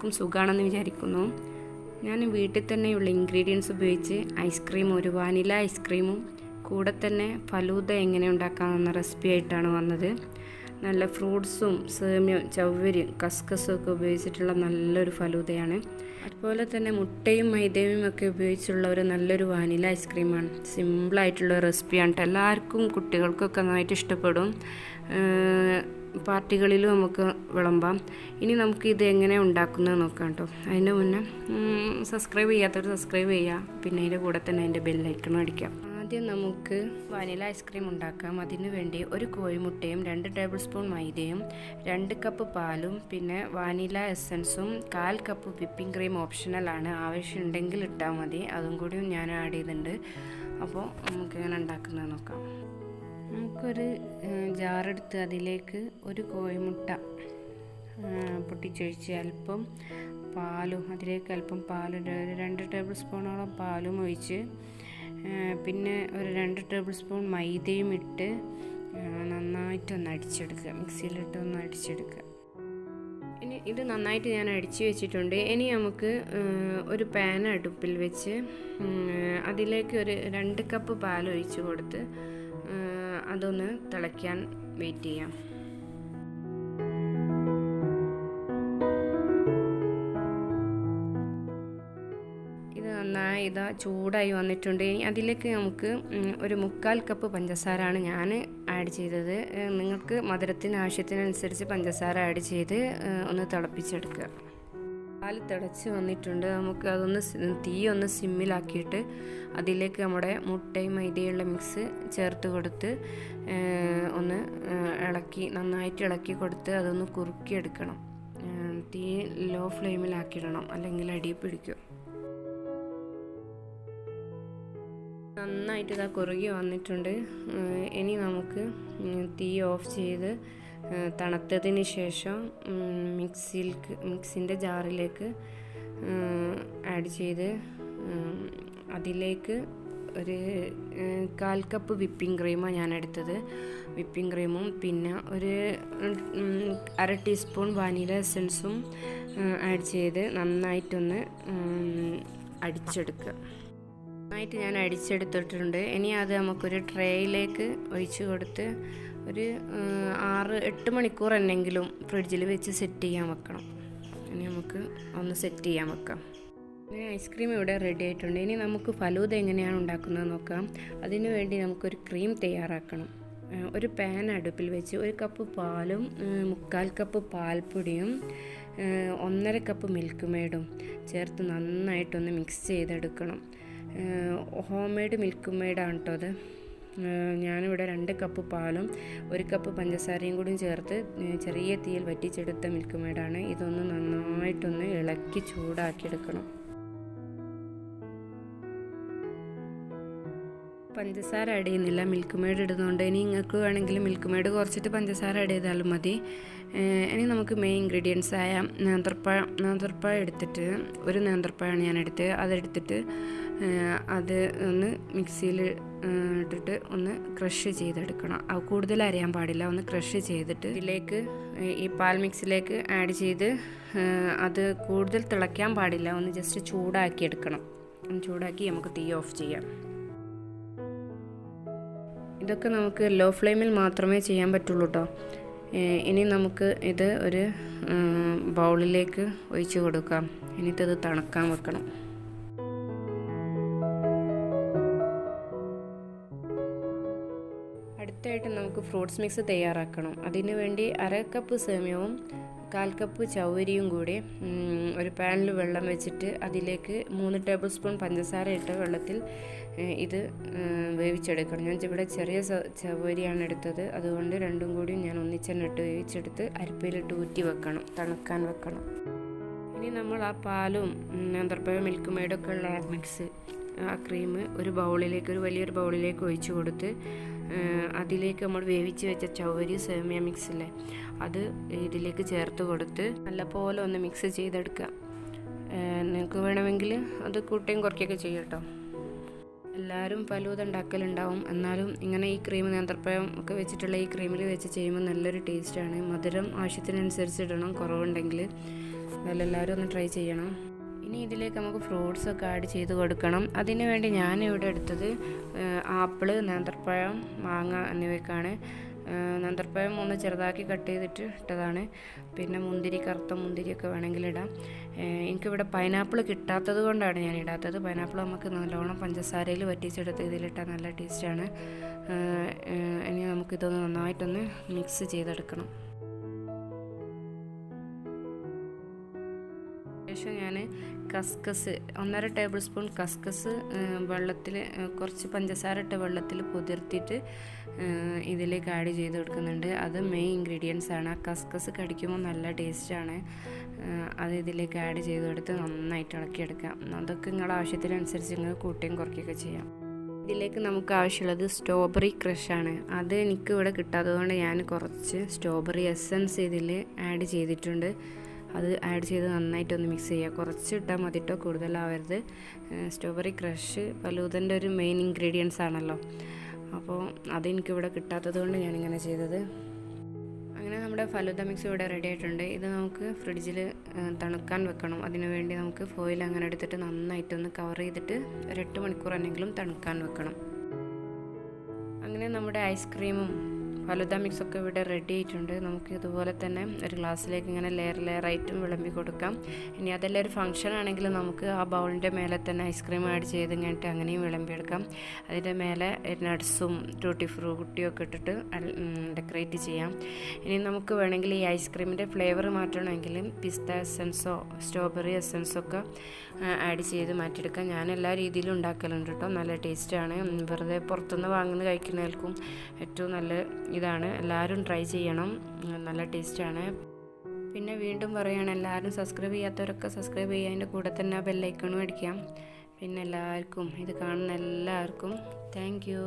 എല്ലാവർക്കും സുഖമാണെന്ന് വിചാരിക്കുന്നു. ഞാൻ വീട്ടിൽ തന്നെയുള്ള ഇൻഗ്രീഡിയൻസ് ഉപയോഗിച്ച് ഐസ്ക്രീം, ഒരു വാനില ഐസ്ക്രീമും കൂടെ തന്നെ ഫലൂദ എങ്ങനെ ഉണ്ടാക്കാമെന്ന റെസിപ്പി ആയിട്ടാണ് വന്നത്. നല്ല ഫ്രൂട്ട്സും സേമിയയും ചവ്വരിയും ഖസ്കുസും ഒക്കെ ഉപയോഗിച്ചിട്ടുള്ള നല്ലൊരു ഫലൂദയാണ്. അതുപോലെ തന്നെ മുട്ടയും മൈദയും ഒക്കെ ഉപയോഗിച്ചുള്ള ഒരു നല്ലൊരു വാനില ഐസ്ക്രീമാണ്. സിമ്പിളായിട്ടുള്ള റെസിപ്പിയാണ്. എല്ലാവർക്കും കുട്ടികൾക്കൊക്കെ നന്നായിട്ട് ഇഷ്ടപ്പെടും. പാർട്ടികളിലും നമുക്ക് വിളമ്പാം. ഇനി നമുക്ക് ഇത് എങ്ങനെ ഉണ്ടാക്കുന്നത് നോക്കാം കേട്ടോ. അതിൻ്റെ മുന്നേ സബ്സ്ക്രൈബ് ചെയ്യാത്തവർ സബ്സ്ക്രൈബ് ചെയ്യുക. പിന്നെ അതിൻ്റെ കൂടെ തന്നെ അതിൻ്റെ ബെല്ലൈക്കണും അടിക്കാം. ആദ്യം നമുക്ക് വാനില ഐസ്ക്രീം ഉണ്ടാക്കാം. അതിനു വേണ്ടി ഒരു കോഴിമുട്ടയും 2 ടേബിൾ സ്പൂൺ മൈദയും 2 കപ്പ് പാലും പിന്നെ വാനില എസൻസും 1/4 കപ്പ് വിപ്പിംഗ് ക്രീം ഓപ്ഷണലാണ്. ആവശ്യമുണ്ടെങ്കിൽ ഇട്ടാൽ മതി. അതും കൂടി ഞാൻ ആഡ് ചെയ്തിട്ടുണ്ട്. അപ്പോൾ നമുക്ക് ഇങ്ങനെ ഉണ്ടാക്കുന്നത് നോക്കാം. നമുക്കൊരു ജാറെടുത്ത് അതിലേക്ക് ഒരു കോഴിമുട്ട പൊട്ടിച്ചൊഴിച്ച് അല്പം പാലും, അതിലേക്ക് അല്പം പാലും 2 ടേബിൾ സ്പൂണോളം പാലും ഒഴിച്ച് പിന്നെ ഒരു 2 ടേബിൾ സ്പൂൺ മൈദയും ഇട്ട് നന്നായിട്ടൊന്ന് അടിച്ചെടുക്കുക. മിക്സിയിലിട്ട് ഒന്ന് അടിച്ചെടുക്കുക. ഇനി ഇത് നന്നായിട്ട് ഞാൻ അടിച്ച് വെച്ചിട്ടുണ്ട്. ഇനി നമുക്ക് ഒരു പാൻ അടുപ്പിൽ വെച്ച് അതിലേക്ക് ഒരു 2 കപ്പ് പാൽ ഒഴിച്ച് കൊടുത്ത് അതൊന്ന് തിളയ്ക്കാൻ വെയിറ്റ് ചെയ്യാം. നന്നായി ഇതാ ചൂടായി വന്നിട്ടുണ്ട്. ഇനി അതിലേക്ക് നമുക്ക് ഒരു 1/4 കപ്പ് പഞ്ചസാരയാണ് ഞാൻ ആഡ് ചെയ്തത്. നിങ്ങൾക്ക് മധുരത്തിന് ആവശ്യത്തിനനുസരിച്ച് പഞ്ചസാര ആഡ് ചെയ്ത് ഒന്ന് തിളപ്പിച്ചെടുക്കുക. പാൽ തിളച്ച് വന്നിട്ടുണ്ട്. നമുക്ക് അതൊന്ന് തീ ഒന്ന് സിമ്മിലാക്കിയിട്ട് അതിലേക്ക് നമ്മുടെ മുട്ടയും മൈദയുള്ള മിക്സ് ചേർത്ത് കൊടുത്ത് ഒന്ന് ഇളക്കി നന്നായിട്ട് ഇളക്കി കൊടുത്ത് അതൊന്ന് കുറുക്കിയെടുക്കണം. തീ ലോ ഫ്ലെയിമിലാക്കിയിടണം, അല്ലെങ്കിൽ അടി പിടിക്കും. നന്നായിട്ട് ഇതാ കുറുകി വന്നിട്ടുണ്ട്. ഇനി നമുക്ക് തീ ഓഫ് ചെയ്ത് തണുത്തതിന് ശേഷം മിക്സിൻ്റെ ജാറിലേക്ക് ആഡ് ചെയ്ത് അതിലേക്ക് ഒരു 1/4 കപ്പ് വിപ്പിംഗ് ക്രീമാണ് ഞാൻ എടുത്തത്. വിപ്പിംഗ് ക്രീമും പിന്നെ ഒരു 1/2 ടീസ്പൂൺ വാനില എസൻസും ആഡ് ചെയ്ത് നന്നായിട്ടൊന്ന് അടിച്ചെടുക്കുക. നന്നായിട്ട് ഞാൻ അടിച്ചെടുത്തിട്ടുണ്ട്. ഇനി അത് നമുക്കൊരു ട്രേയിലേക്ക് ഒഴിച്ച് കൊടുത്ത് ഒരു 6-8 മണിക്കൂർ എന്നെങ്കിലും ഫ്രിഡ്ജിൽ വെച്ച് സെറ്റ് ചെയ്യാൻ വെക്കണം. ഇനി നമുക്ക് ഒന്ന് സെറ്റ് ചെയ്യാൻ വെക്കാം. ഐസ്ക്രീം ഇവിടെ റെഡി ആയിട്ടുണ്ട്. ഇനി നമുക്ക് ഫലൂദ എങ്ങനെയാണ് ഉണ്ടാക്കുന്നത് നോക്കാം. അതിനു വേണ്ടി നമുക്കൊരു ക്രീം തയ്യാറാക്കണം. ഒരു പാൻ അടുപ്പിൽ വെച്ച് 1 കപ്പ് പാലും 1/4 കപ്പ് പാൽപ്പൊടിയും 1/2 കപ്പ് മിൽക്ക് മെയ്ഡും ചേർത്ത് നന്നായിട്ടൊന്ന് മിക്സ് ചെയ്തെടുക്കണം. ഹോം മെയ്ഡ് മിൽക്ക് മെയ്ഡാണ് കേട്ടോ അത്. ഞാനിവിടെ 2 കപ്പ് പാലും 1 കപ്പ് പഞ്ചസാരയും കൂടി ചേർത്ത് ചെറിയ തീയിൽ വറ്റിച്ചെടുത്ത മിൽക്ക് മെയ്ഡാണ്. ഇതൊന്ന് നന്നായിട്ടൊന്ന് ഇളക്കി ചൂടാക്കിയെടുക്കണം. പഞ്ചസാര ആഡ് ചെയ്യുന്നില്ല, മിൽക്ക് മെയ്ഡ് ഇടുന്നുണ്ട്. ഇനി നിങ്ങൾക്ക് വേണമെങ്കിൽ മിൽക്ക് മെയ്ഡ് കുറച്ചിട്ട് പഞ്ചസാര ആഡ് ചെയ്താലും മതി. ഇനി നമുക്ക് മെയിൻ ഇൻഗ്രീഡിയൻസ് ആയ നേന്ത്രപ്പഴം എടുത്തിട്ട് ഒരു നേന്ത്രപ്പഴമാണ് ഞാൻ എടുത്തത്. അതെടുത്തിട്ട് അത് ഒന്ന് മിക്സിയിൽ ഇട്ടിട്ട് ഒന്ന് ക്രഷ് ചെയ്തെടുക്കണം. അത് കൂടുതൽ അരയാൻ പാടില്ല. ഒന്ന് ക്രഷ് ചെയ്തിട്ട് ഇതിലേക്ക് ഈ പാൽ മിക്സിലേക്ക് ആഡ് ചെയ്ത് അത് കൂടുതൽ തിളയ്ക്കാൻ പാടില്ല. ഒന്ന് ജസ്റ്റ് ചൂടാക്കി എടുക്കണം. ചൂടാക്കി നമുക്ക് തീ ഓഫ് ചെയ്യാം. ഇതൊക്കെ നമുക്ക് ലോ ഫ്ലെയിമിൽ മാത്രമേ ചെയ്യാൻ പറ്റുള്ളൂ കേട്ടോ. ഇനി നമുക്ക് ഇത് ഒരു ബൗളിലേക്ക് ഒഴിച്ച് കൊടുക്കാം. എന്നിട്ടത് തണുക്കാൻ വെക്കണം. അടുത്തായിട്ട് നമുക്ക് ഫ്രൂട്ട്സ് മിക്സ് തയ്യാറാക്കണം. അതിനു വേണ്ടി 1/2 കപ്പ് സേമിയവും 1/4 കപ്പ് ചവ്വരിയും കൂടി ഒരു പാനിൽ വെള്ളം വെച്ചിട്ട് അതിലേക്ക് 3 ടേബിൾ സ്പൂൺ പഞ്ചസാര ഇട്ട് വെള്ളത്തിൽ ഇത് വേവിച്ചെടുക്കണം. ഞാൻ ഇവിടെ ചെറിയ ചവ്വരിയാണ് എടുത്തത്. അതുകൊണ്ട് രണ്ടും കൂടി ഞാൻ ഒന്നിച്ചെന്നെ ഇട്ട് വേവിച്ചെടുത്ത് അരിപ്പയിലിട്ട് ഊറ്റി വെക്കണം, തണുക്കാൻ വെക്കണം. ഇനി നമ്മൾ ആ പാലും നേന്ത്രപ്പഴം മിൽക്ക് മെയ്ഡൊക്കെ ഉള്ള മിക്സ്, ആ ക്രീം ഒരു വലിയൊരു ബൗളിലേക്ക് ഒഴിച്ച് കൊടുത്ത് അതിലേക്ക് നമ്മൾ വേവിച്ച് വെച്ച ചവ്വരി സേമിയ മിക്സില്ലേ അത് ഇതിലേക്ക് ചേർത്ത് കൊടുത്ത് നല്ലപോലെ ഒന്ന് മിക്സ് ചെയ്തെടുക്കുക. നിങ്ങൾക്ക് വേണമെങ്കിൽ അത് കൂട്ടുകയും കുറയ്ക്കുകയൊക്കെ ചെയ്യും കേട്ടോ. എല്ലാവരും ഫലൂദ ഉണ്ടാക്കലുണ്ടാവും. എന്നാലും ഇങ്ങനെ ഈ ക്രീം നേന്ത്രപ്പഴം ഒക്കെ വെച്ചിട്ടുള്ള ഈ ക്രീമിൽ വെച്ച് ചെയ്യുമ്പോൾ നല്ലൊരു ടേസ്റ്റാണ്. മധുരം ആവശ്യത്തിനനുസരിച്ച് ഇടണം, കുറവുണ്ടെങ്കിൽ. അതെല്ലാവരും ഒന്ന് ട്രൈ ചെയ്യണം. ഇനി ഇതിലേക്ക് നമുക്ക് ഫ്രൂട്ട്സൊക്കെ ആഡ് ചെയ്ത് കൊടുക്കണം. അതിന് വേണ്ടി ഞാനിവിടെ എടുത്തത് ആപ്പിള്, നേന്ത്രപ്പഴം, മാങ്ങ എന്നിവയ്ക്കാണ്. നേന്ത്രപ്പഴം ഒന്ന് ചെറുതാക്കി കട്ട് ചെയ്തിട്ട് ഇട്ടതാണ്. പിന്നെ മുന്തിരി, കറുത്ത മുന്തിരിയൊക്കെ വേണമെങ്കിൽ ഇടാം. എനിക്കിവിടെ പൈനാപ്പിൾ കിട്ടാത്തത് കൊണ്ടാണ് ഞാൻ ഇടാത്തത്. പൈനാപ്പിൾ നമുക്ക് നല്ലോണം പഞ്ചസാരയിൽ വറ്റിച്ചെടുത്ത് ഇതിലിട്ടാൽ നല്ല ടേസ്റ്റാണ്. ഇനി നമുക്കിതൊന്ന് നന്നായിട്ടൊന്ന് മിക്സ് ചെയ്തെടുക്കണം. ശേഷം ഞാൻ ഖസ്കസ് 1.5 ടേബിൾ സ്പൂൺ ഖസ്കസ് വെള്ളത്തിൽ കുറച്ച് പഞ്ചസാര ഇട്ട് വെള്ളത്തിൽ കുതിർത്തിട്ട് ഇതിലേക്ക് ആഡ് ചെയ്ത് കൊടുക്കുന്നുണ്ട്. അത് മെയിൻ ഇൻഗ്രീഡിയൻസ് ആണ്. ആ ഖസ്കസ് കടിക്കുമ്പോൾ നല്ല ടേസ്റ്റാണ്. അത് ഇതിലേക്ക് ആഡ് ചെയ്ത് കൊടുത്ത് നന്നായിട്ട് ഇളക്കിയെടുക്കാം. അതൊക്കെ നിങ്ങളുടെ ആവശ്യത്തിനനുസരിച്ച് നിങ്ങൾ കൂട്ടുകയും കുറയ്ക്കുകയൊക്കെ ചെയ്യാം. ഇതിലേക്ക് നമുക്ക് ആവശ്യമുള്ളത് സ്ട്രോബെറി ക്രഷാണ്. അത് എനിക്ക് ഇവിടെ കിട്ടാത്തതുകൊണ്ട് ഞാൻ കുറച്ച് സ്ട്രോബെറി എസൻസ് ഇതിൽ ആഡ് ചെയ്തിട്ടുണ്ട്. അത് ആഡ് ചെയ്ത് നന്നായിട്ടൊന്ന് മിക്സ് ചെയ്യുക. കുറച്ച് ഇട്ടാൽ മതി കേട്ടോ, കൂടുതലാവരുത്. സ്ട്രോബെറി ക്രഷ് ഫലൂദൻ്റെ ഒരു മെയിൻ ഇൻഗ്രീഡിയൻസ് ആണല്ലോ. അപ്പോൾ അതെനിക്കിവിടെ കിട്ടാത്തത് കൊണ്ട് ഞാനിങ്ങനെ ചെയ്തത്. അങ്ങനെ നമ്മുടെ ഫലൂദ മിക്സ് ഇവിടെ റെഡി ആയിട്ടുണ്ട്. ഇത് നമുക്ക് ഫ്രിഡ്ജിൽ തണുക്കാൻ വെക്കണം. അതിനു വേണ്ടി നമുക്ക് ഫോയിൽ അങ്ങനെ എടുത്തിട്ട് നന്നായിട്ടൊന്ന് കവർ ചെയ്തിട്ട് ഒരു 8 മണിക്കൂർ എന്നെങ്കിലും തണുക്കാൻ വെക്കണം. അങ്ങനെ നമ്മുടെ ഐസ്ക്രീമും ഫലൂദ മിക്സൊക്കെ ഇവിടെ റെഡി ആയിട്ടുണ്ട്. നമുക്ക് ഇതുപോലെ തന്നെ ഒരു ഗ്ലാസ്സിലേക്ക് ഇങ്ങനെ ലെയറായിട്ടും വിളമ്പി കൊടുക്കാം. ഇനി അതെല്ലാം ഒരു ഫംഗ്ഷൻ ആണെങ്കിൽ നമുക്ക് ആ ബൗളിൻ്റെ മേലെ തന്നെ ഐസ്ക്രീം ആഡ് ചെയ്ത് കഴിഞ്ഞിട്ട് അങ്ങനെയും വിളമ്പിയെടുക്കാം. അതിൻ്റെ മേലെ നട്ട്സും ടൂട്ടി ഫ്രൂട്ടിയൊക്കെ ഇട്ടിട്ട് ഡെക്കറേറ്റ് ചെയ്യാം. ഇനി നമുക്ക് വേണമെങ്കിൽ ഈ ഐസ്ക്രീമിൻ്റെ ഫ്ലേവർ മാറ്റണമെങ്കിൽ പിസ്ത എസൻസോ സ്ട്രോബെറി എസൻസോ ഒക്കെ ആഡ് ചെയ്ത് മാറ്റിയെടുക്കാം. ഞാൻ എല്ലാ രീതിയിലും ഉണ്ടാക്കലുണ്ട് കേട്ടോ. നല്ല ടേസ്റ്റാണ്. വെറുതെ പുറത്തുനിന്ന് വാങ്ങുന്ന കഴിക്കുന്നവർക്കും ഏറ്റവും നല്ല ഇതാണ്. എല്ലാവരും ട്രൈ ചെയ്യണം. നല്ല ടേസ്റ്റാണ്. പിന്നെ വീണ്ടും പറയുകയാണ്, എല്ലാവരും സബ്സ്ക്രൈബ് ചെയ്യാത്തവരൊക്കെ സബ്സ്ക്രൈബ് ചെയ്യുക. അതിൻ്റെ കൂടെ തന്നെ ആ ബെല്ലൈക്കണും അടിക്കാം. പിന്നെ എല്ലാവർക്കും ഇത് കാണുന്ന എല്ലാവർക്കും താങ്ക് യു.